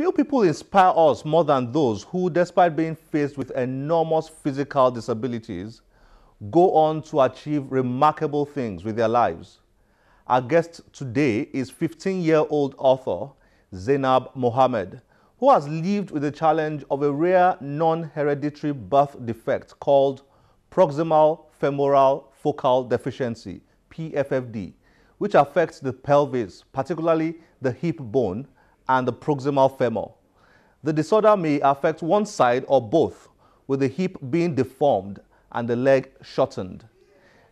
Few people inspire us more than those who, despite being faced with enormous physical disabilities, go on to achieve remarkable things with their lives. Our guest today is 15-year-old author Zainab Mohammed, who has lived with the challenge of a rare non-hereditary birth defect called proximal femoral focal deficiency, PFFD, which affects the pelvis, particularly the hip bone and the proximal femur. The disorder may affect one side or both, with the hip being deformed and the leg shortened.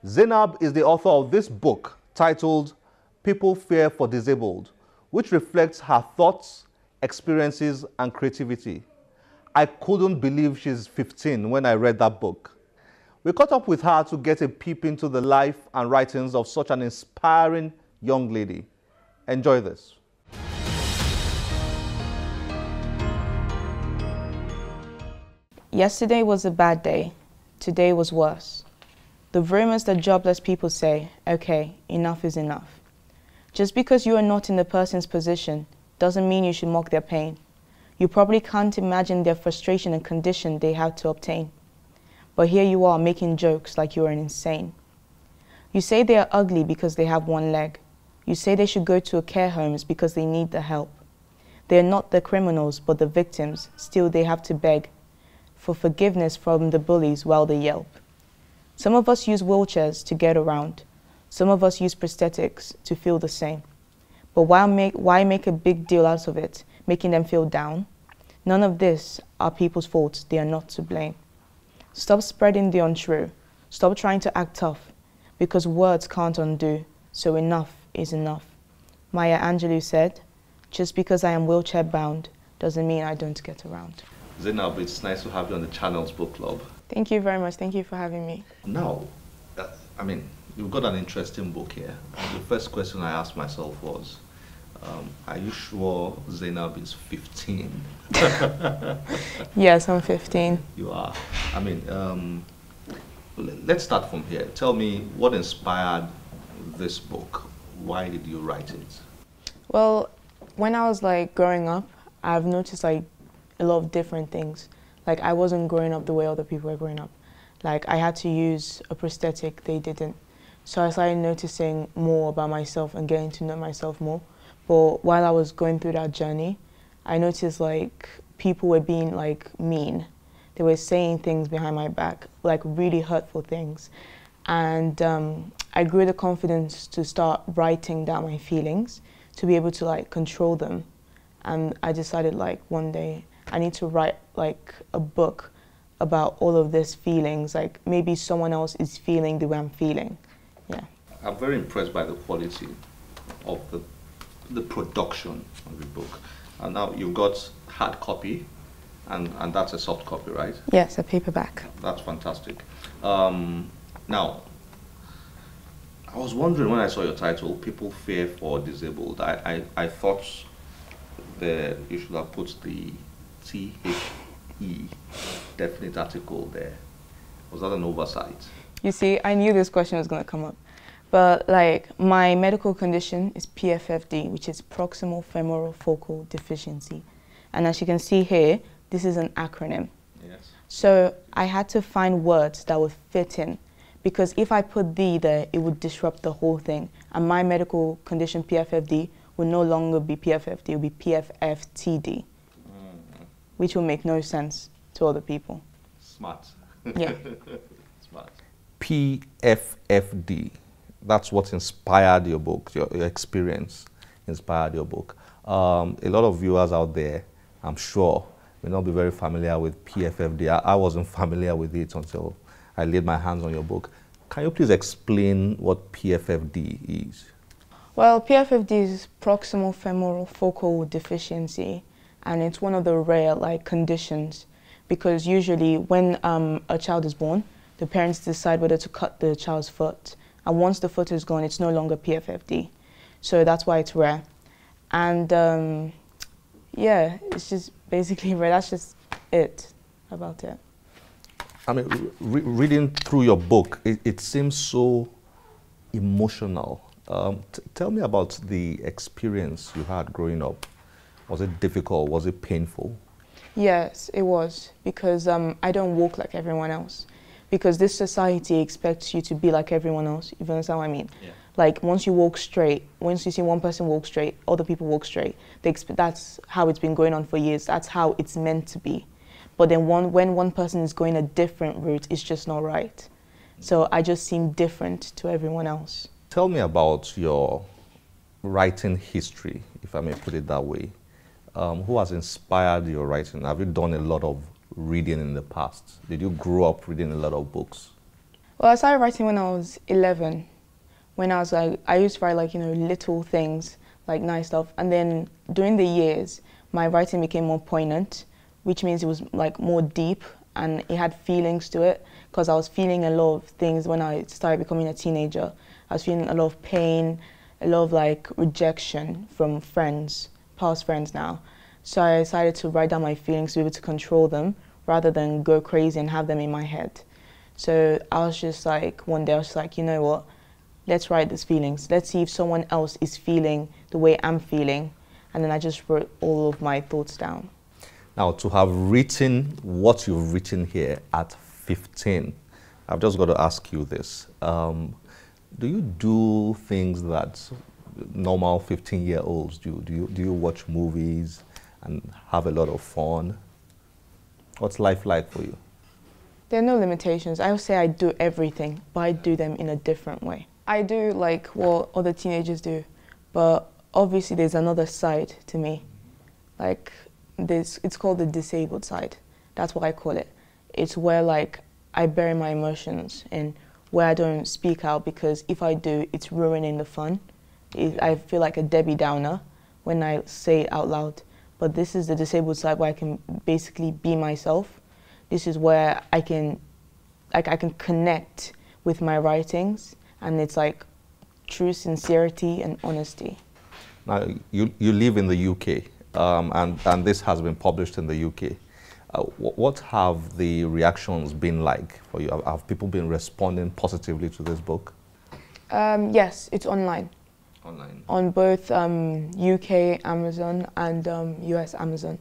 Zainab is the author of this book titled People Fear for Disabled, which reflects her thoughts, experiences, and creativity. I couldn't believe she's 15 when I read that book. We caught up with her to get a peep into the life and writings of such an inspiring young lady. Enjoy this. Yesterday was a bad day. Today was worse. The rumors that jobless people say, okay, enough is enough. Just because you are not in the person's position doesn't mean you should mock their pain. You probably can't imagine their frustration and condition they have to obtain. But here you are making jokes like you are insane. You say they are ugly because they have one leg. You say they should go to a care homes because they need the help. They are not the criminals but the victims, still they have to beg for forgiveness from the bullies while they yelp. Some of us use wheelchairs to get around. Some of us use prosthetics to feel the same. But why make a big deal out of it, making them feel down? None of this are people's faults. They are not to blame. Stop spreading the untrue. Stop trying to act tough, because words can't undo, so enough is enough. Maya Angelou said, just because I am wheelchair bound doesn't mean I don't get around. Zainab, it's nice to have you on the Channels Book Club. Thank you very much. Thank you for having me. Now, you've got an interesting book here. The first question I asked myself was, are you sure Zainab is 15? Yes, I'm 15. You are. Let's start from here. Tell me what inspired this book. Why did you write it? Well, when I was growing up, I've noticed a lot of different things. I wasn't growing up the way other people were growing up. I had to use a prosthetic, they didn't. So I started noticing more about myself and getting to know myself more. But while I was going through that journey, I noticed people were being mean. They were saying things behind my back, really hurtful things. And I grew the confidence to start writing down my feelings, to be able to control them. And I decided one day I need to write a book about all of these feelings, maybe someone else is feeling the way I'm feeling. Yeah. I'm very impressed by the quality of the production of the book. And now you've got hard copy, and that's a soft copy, right? Yes, a paperback. That's fantastic. Now, I was wondering when I saw your title, People Fear for Disabled, I thought that you should have put the THE definite article there. Was that an oversight? You see, I knew this question was going to come up. But my medical condition is PFFD, which is proximal femoral focal deficiency. And as you can see here, this is an acronym. Yes. So I had to find words that would fit in, because if I put "the" there, it would disrupt the whole thing. And my medical condition, PFFD, will no longer be PFFD, it will be PFFTD, which will make no sense to other people. Smart. Yeah. Smart. PFFD. That's what inspired your book, your experience inspired your book. A lot of viewers out there, I'm sure, may not be very familiar with PFFD. I wasn't familiar with it until I laid my hands on your book. Can you please explain what PFFD is? Well, PFFD is proximal femoral focal deficiency, and it's one of the rare conditions, because usually when a child is born, the parents decide whether to cut the child's foot, and once the foot is gone, it's no longer PFFD. So that's why it's rare. And yeah, it's just basically rare. That's just it about it. Reading through your book, it seems so emotional. Tell me about the experience you had growing up Was it difficult? Was it painful? Yes, it was, because I don't walk like everyone else. Because this society expects you to be like everyone else, if you understand what I mean. Yeah. Like, once you walk straight, once you see one person walk straight, other people walk straight. That's how it's been going on for years. That's how it's meant to be. But then when one person is going a different route, it's just not right. So I just seem different to everyone else. Tell me about your writing history, if I may put it that way. Who has inspired your writing? Have you done a lot of reading in the past? Did you grow up reading a lot of books? Well, I started writing when I was 11. When I was like, I used to write like, little things, like nice stuff. And then during the years, my writing became more poignant, which means it was like more deep and it had feelings to it, because I was feeling a lot of things when I started becoming a teenager. I was feeling a lot of pain, a lot of like rejection from friends, past friends now. So I decided to write down my feelings to be able to control them rather than go crazy and have them in my head. So I was just like, one day I was just like, you know what, let's write these feelings. Let's see if someone else is feeling the way I'm feeling. And then I just wrote all of my thoughts down. Now, to have written what you've written here at 15, I've just got to ask you this. Do you do things that normal 15-year-olds do? Do you watch movies and have a lot of fun? What's life like for you? There are no limitations. I would say I do everything, but I do them in a different way. I do like what other teenagers do, but obviously there's another side to me. Like this, it's called the disabled side. That's what I call it. It's where like I bury my emotions and where I don't speak out, because if I do, it's ruining the fun. I feel like a Debbie Downer when I say it out loud. But this is the disabled side where I can basically be myself. This is where I can connect with my writings, and it's like true sincerity and honesty. Now, you live in the UK, and this has been published in the UK. What have the reactions been like for you? Have people been responding positively to this book? Yes, it's online. Online? On both UK Amazon and US Amazon.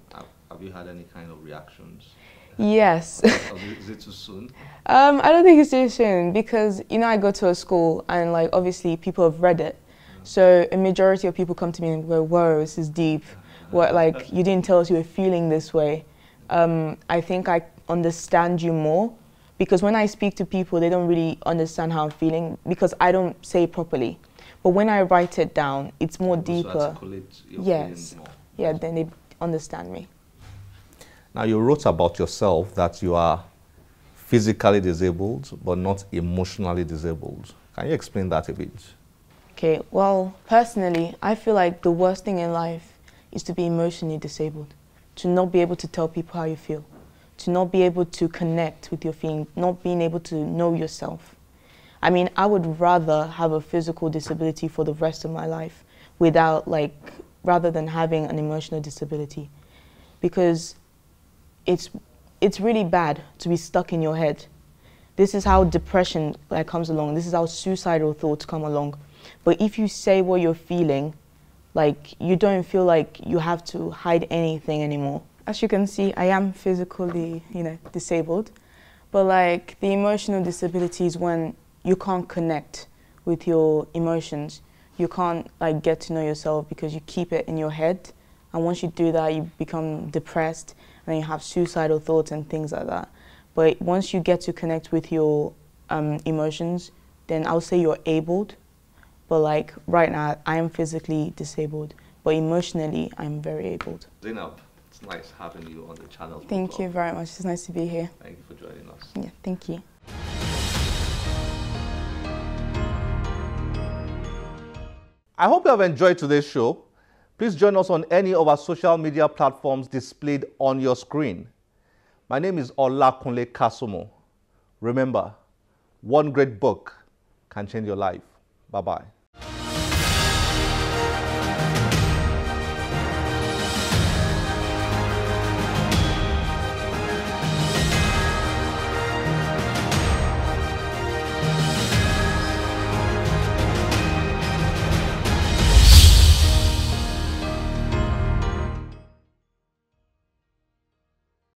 Have you had any kind of reactions? Yes. Is it too soon? I don't think it's too soon, because I go to a school and like obviously people have read it. So a majority of people come to me and go, whoa, this is deep. What, like, you didn't tell us you were feeling this way. I think I understand you more, because when I speak to people, they don't really understand how I'm feeling because I don't say it properly. But when I write it down, it's more deeper. Articulate your yes. More. Yeah, then they understand me. Now, you wrote about yourself that you are physically disabled, but not emotionally disabled. Can you explain that a bit? Okay, well, personally, I feel like the worst thing in life is to be emotionally disabled, to not be able to tell people how you feel, to not be able to connect with your feelings, not being able to know yourself. I mean, I would rather have a physical disability for the rest of my life rather than having an emotional disability, because it's really bad to be stuck in your head. This is how depression comes along. This is how suicidal thoughts come along. But if you say what you're feeling, you don't feel like you have to hide anything anymore. As you can see, I am physically, disabled. But the emotional disability is when you can't connect with your emotions. You can't get to know yourself because you keep it in your head. And once you do that, you become depressed and then you have suicidal thoughts and things like that. But once you get to connect with your emotions, then I would say you're abled. But right now, I am physically disabled, but emotionally, I'm very abled. Zainab, it's nice having you on the channel. Thank you very much. It's nice to be here. Thank you for joining us. Yeah, thank you. I hope you have enjoyed today's show. Please join us on any of our social media platforms displayed on your screen. My name is Olakunle Kasumo. Remember, one great book can change your life. Bye-bye.